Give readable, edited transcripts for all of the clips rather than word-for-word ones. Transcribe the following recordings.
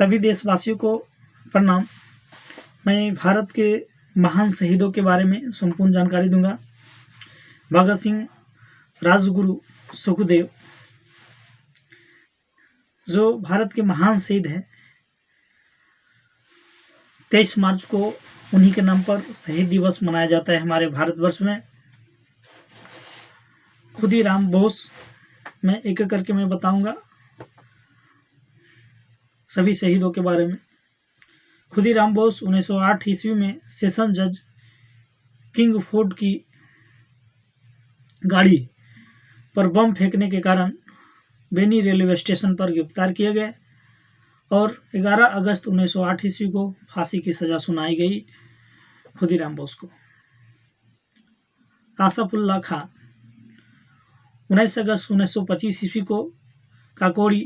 सभी देशवासियों को प्रणाम। मैं भारत के महान शहीदों के बारे में संपूर्ण जानकारी दूंगा। भगत सिंह, राजगुरु, सुखदेव जो भारत के महान शहीद हैं। 23 मार्च को उन्हीं के नाम पर शहीद दिवस मनाया जाता है हमारे भारतवर्ष में। खुदीराम बोस, मैं एक एक करके मैं बताऊंगा सभी शहीदों के बारे में। खुदीराम बोस 1908 ईस्वी में सेशन जज किंगफोर्ड की गाड़ी पर बम फेंकने के कारण बेनी रेलवे स्टेशन पर गिरफ्तार किए गए और 11 अगस्त 1908 ईस्वी को फांसी की सजा सुनाई गई खुदीराम बोस को। आसफुल्ला खां 19 अगस्त 1925 ईस्वी को काकोरी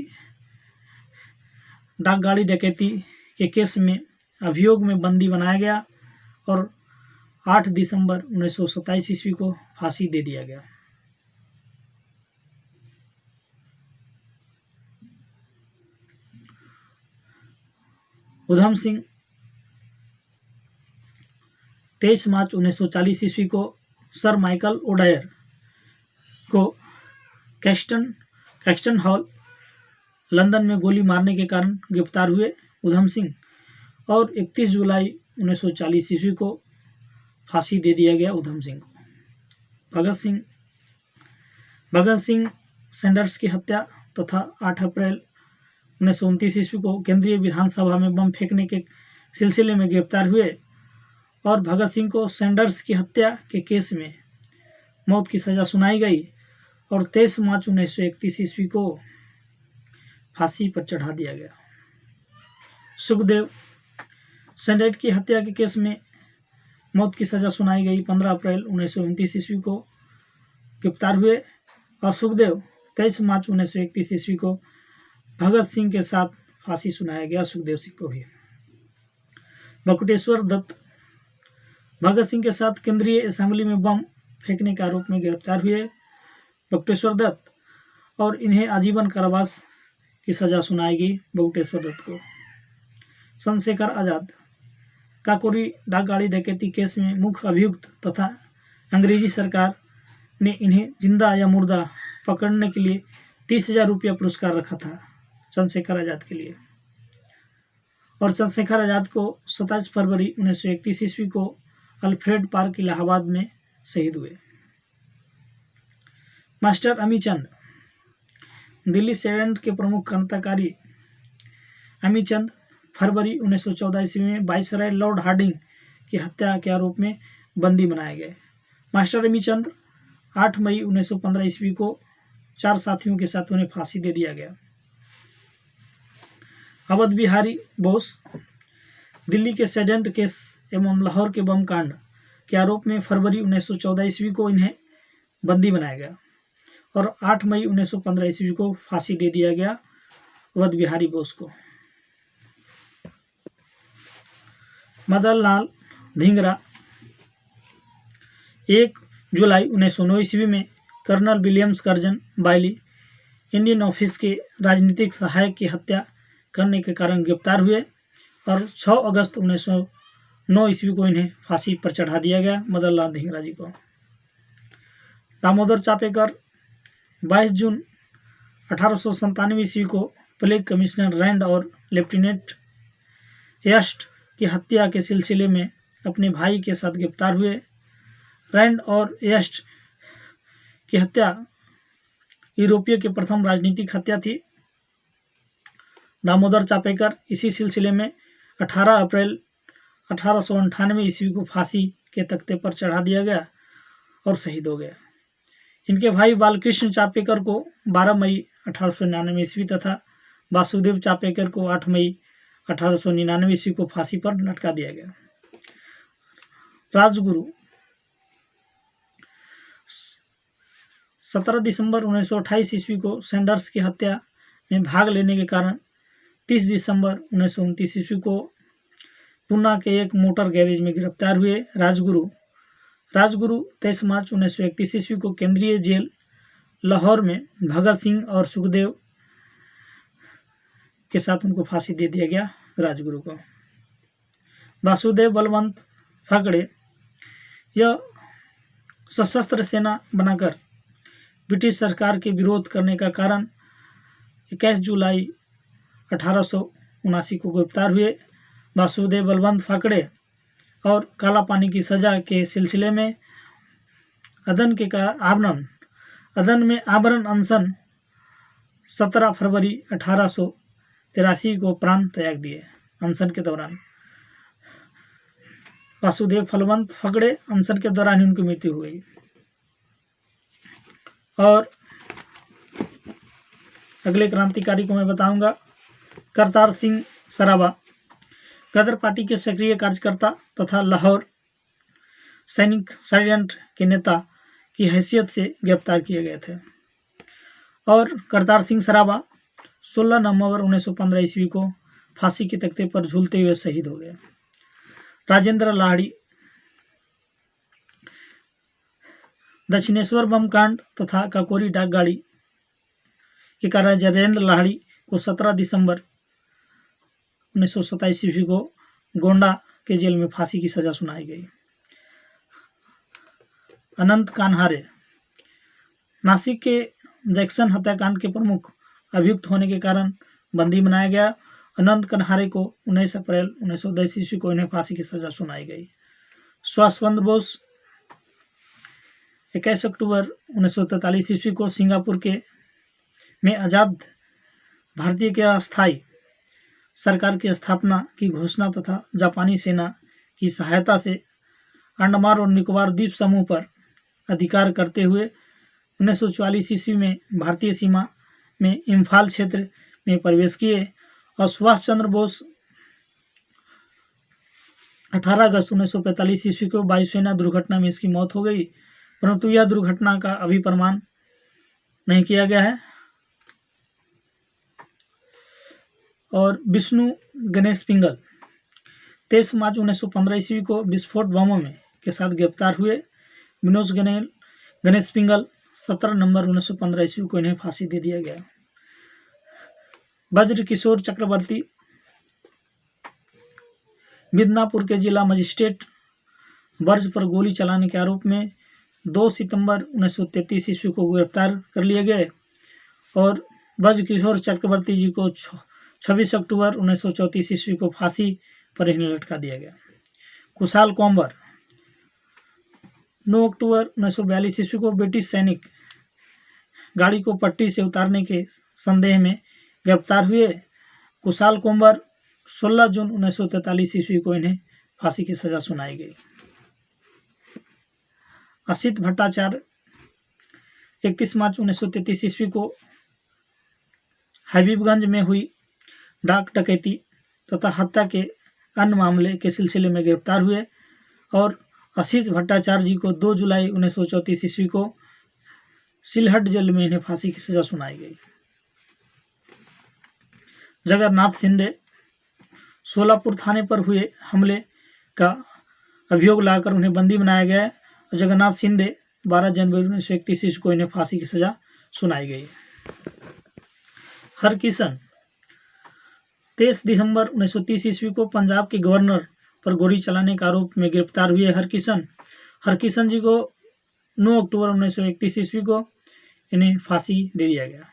डाकगाड़ी डकैती के केस में अभियोग में बंदी बनाया गया और 8 दिसंबर 1927 ईस्वी को फांसी दे दिया गया। उधम सिंह 23 मार्च 1940 ईस्वी को सर माइकल ओडायर को कैक्सटन हॉल लंदन में गोली मारने के कारण गिरफ्तार हुए उधम सिंह और 31 जुलाई 1940 ईस्वी को फांसी दे दिया गया उधम सिंह को। भगत सिंह सैंडर्स की हत्या तथा 8 अप्रैल 1929 ईस्वी को केंद्रीय विधानसभा में बम फेंकने के सिलसिले में गिरफ्तार हुए और भगत सिंह को सैंडर्स की हत्या के केस में मौत की सजा सुनाई गई और 23 मार्च 1931 ईस्वी को फांसी पर चढ़ा दिया गया। सुखदेव सैंडर्स की हत्या के केस में मौत की सजा सुनाई गई। 15 अप्रैल 1929 ईस्वी को गिरफ्तार हुए और सुखदेव 23 मार्च 1931 ईस्वी को भगत सिंह के साथ फांसी सुनाया गया सुखदेव सिंह को भी। बटुकेश्वर दत्त भगत सिंह के साथ केंद्रीय असेंबली में बम फेंकने के आरोप में गिरफ्तार हुए बटुकेश्वर दत्त और इन्हें आजीवन कारावास की सजा सुनाई गई बटुकेश्वर दत्त को। चंद्रशेखर आजाद काकोरी डाकगाड़ी डकैती केस में मुख्य अभियुक्त तथा अंग्रेजी सरकार ने इन्हें जिंदा या मुर्दा पकड़ने के लिए 30,000 रुपया पुरस्कार रखा था चंद्रशेखर आजाद के लिए। और चंद्रशेखर आजाद को 27 फरवरी 1931 ईस्वी को अल्फ्रेड पार्क इलाहाबाद में शहीद हुए। मास्टर अमीचंद दिल्ली सेवेंथ के प्रमुख क्रांतिकारी अमीचंद फरवरी 1914 ईस्वी में वाइसराय लॉर्ड हार्डिंग की हत्या के आरोप में बंदी बनाए गए। मास्टर अमीचंद 8 मई 1915 ईस्वी को 4 साथियों के साथ उन्हें फांसी दे दिया गया। अवध बिहारी बोस दिल्ली के सेडेंट केस एवं लाहौर के बम कांड के आरोप में फरवरी 1914 ईस्वी को इन्हें बंदी बनाया गया और 8 मई 1915 ईस्वी को फांसी दे दिया गया अवध बिहारी बोस को। मदन लाल धिंगरा 1 जुलाई 1909 ईस्वी में colonel Williams Curzon Wyllie Indian office के राजनीतिक सहायक की हत्या करने के कारण गिरफ्तार हुए और 6 अगस्त 1909 ईस्वी को इन्हें फांसी पर चढ़ा दिया गया मदन लाल धिंगरा जी को। दामोदर चापेकर 22 जून 1897 ईस्वी को प्लेग कमिश्नर रैंड और लेफ्टिनेंट यस्ट की हत्या के सिलसिले में अपने भाई के साथ गिरफ्तार हुए। रैंड और यस्ट की हत्या यूरोपीय के प्रथम राजनीतिक हत्या थी। दामोदर चापेकर इसी सिलसिले में 18 अप्रैल 1898 ईस्वी को फांसी के तख्ते पर चढ़ा दिया गया और शहीद हो गया। इनके भाई बालकृष्ण चापेकर को 12 मई 1899 ईस्वी तथा वासुदेव चापेकर को 8 मई 1899 ईस्वी को फांसी पर लटका दिया गया। राजगुरु 17 दिसंबर 1928 ईस्वी को सैंडर्स की हत्या में भाग लेने के कारण 30 दिसंबर 1929 ईस्वी को पूना के एक मोटर गैरेज में गिरफ्तार हुए। राजगुरु 23 मार्च 1931 ईस्वी को केंद्रीय जेल लाहौर में भगत सिंह और सुखदेव के साथ उनको फांसी दे दिया गया, राजगुरु को। वासुदेव बलवंत फाकड़े यह सशस्त्र सेना बनाकर ब्रिटिश सरकार के विरोध करने का कारण 21 जुलाई 1879 को गिरफ्तार हुए। वासुदेव बलवंत फाकड़े और काला पानी की सजा के सिलसिले में अदन में आमरण अनशन 17 फरवरी 1883 को प्राण त्याग दिए। अनशन के दौरान वासुदेव बलवंत फाकड़े अनशन के दौरान ही उनकी मृत्यु हो गई। और अगले क्रांतिकारी को मैं बताऊंगा करतार सिंह सराबा। गदर पार्टी के सक्रिय कार्यकर्ता तथा लाहौर सैनिक सार्जेंट के नेता की हैसियत से गिरफ्तार किए गए थे। और करतार सिंह सराबा 16 नवंबर 1915 ईस्वी को फांसी के तख्ते पर झूलते हुए शहीद हो गए। राजेंद्र लाहिड़ी दक्षिणेश्वर बम कांड तथा काकोरी डाक गाड़ी के कारण राजेंद्र लाहिड़ी को 17 दिसंबर 1927 ईस्वी को गोंडा के जेल में फांसी की सजा सुनाई गई। अनंत कान्हारे नासिक के जैक्सन हत्याकांड के प्रमुख अभियुक्त होने के कारण बंदी बनाया गया। अनंत कान्हारे को 19 अप्रैल 1910 ईस्वी को इन्हें फांसी की सजा सुनाई गई। सुभाष चंद्र बोस 21 अक्टूबर 1943 ईस्वी को सिंगापुर में आज़ाद भारतीय के अस्थायी सरकार की स्थापना की घोषणा तथा जापानी सेना की सहायता से अंडमान और निकोबार द्वीप समूह पर अधिकार करते हुए 1944 ईस्वी में भारतीय सीमा में इम्फाल क्षेत्र में प्रवेश किए। और सुभाष चंद्र बोस 18 अगस्त 1945 ईस्वी को वायुसेना दुर्घटना में इसकी मौत हो गई, परंतु यह दुर्घटना का अभी प्रमाण नहीं किया गया है। और विष्णु गणेश पिंगल 23 मार्च 1915 ईस्वी को विस्फोट बमों के साथ गिरफ्तार हुए। विनोद गणेश पिंगल 17 नवंबर 1915 ईस्वी को इन्हें फांसी दे दिया गया। वज्र किशोर चक्रवर्ती मिदनापुर के जिला मजिस्ट्रेट वर्ज पर गोली चलाने के आरोप में 2 सितंबर 1933 ईस्वी को गिरफ्तार कर लिए गए। और वज्र किशोर चक्रवर्ती जी को 26 अक्टूबर 1934 ईस्वी को फांसी पर इन्हें लटका दिया गया। कुशाल कोम्बर 9 अक्टूबर 1942 ईस्वी को ब्रिटिश सैनिक गाड़ी को पट्टी से उतारने के संदेह में गिरफ्तार हुए। कुशाल कोम्बर 16 जून 1943 ईस्वी को इन्हें फांसी की सजा सुनाई गई। असित भट्टाचार्य 31 मार्च 1933 ईस्वी को हबीबगंज में हुई डाक डकैती तथा हत्या के अन्य मामले के सिलसिले में गिरफ्तार हुए। और असित भट्टाचार्य जी को 2 जुलाई 1934 ईस्वी को सिलहट जेल में इन्हें फांसी की सजा सुनाई गई। जगन्नाथ शिंदे सोलापुर थाने पर हुए हमले का अभियोग लाकर उन्हें बंदी बनाया गया। और जगन्नाथ शिंदे 12 जनवरी 1931 ईस्वी को इन्हें फांसी की सजा सुनाई गई। हरकिशन 23 दिसंबर 1930 ईस्वी को पंजाब के गवर्नर पर गोली चलाने के आरोप में गिरफ्तार हुए हरकिशन जी को 9 अक्टूबर 1931 ईस्वी को इन्हें फांसी दे दिया गया।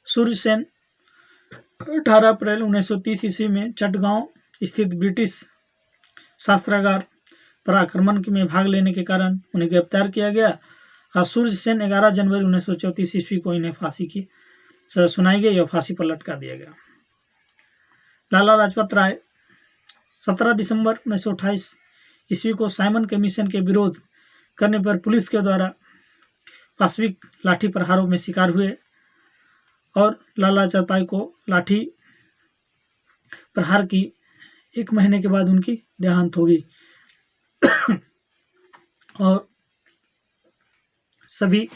सूर्य सेन 18 अप्रैल 1930 ईस्वी में चटगांव स्थित ब्रिटिश शस्त्रागार पर आक्रमण में भाग लेने के कारण उन्हें गिरफ्तार किया गया। और सूर्य सेन 11 जनवरी 1934 ईस्वी को इन्हें फांसी की सजा सुनाई गई और फांसी पर लटका दिया गया। लाला लाजपत राय 17 दिसंबर 1928 ईस्वी को साइमन कमीशन के विरोध करने पर पुलिस के द्वारा पाशविक लाठी प्रहारों में शिकार हुए। और लाला लाजपत राय को लाठी प्रहार की 1 महीने के बाद उनकी देहांत हो गई। और सभी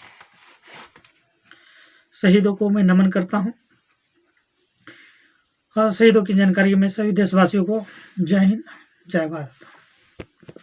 शहीदों को मैं नमन करता हूं। और शहीदों की जानकारी में सभी देशवासियों को जय हिंद, जय भारत।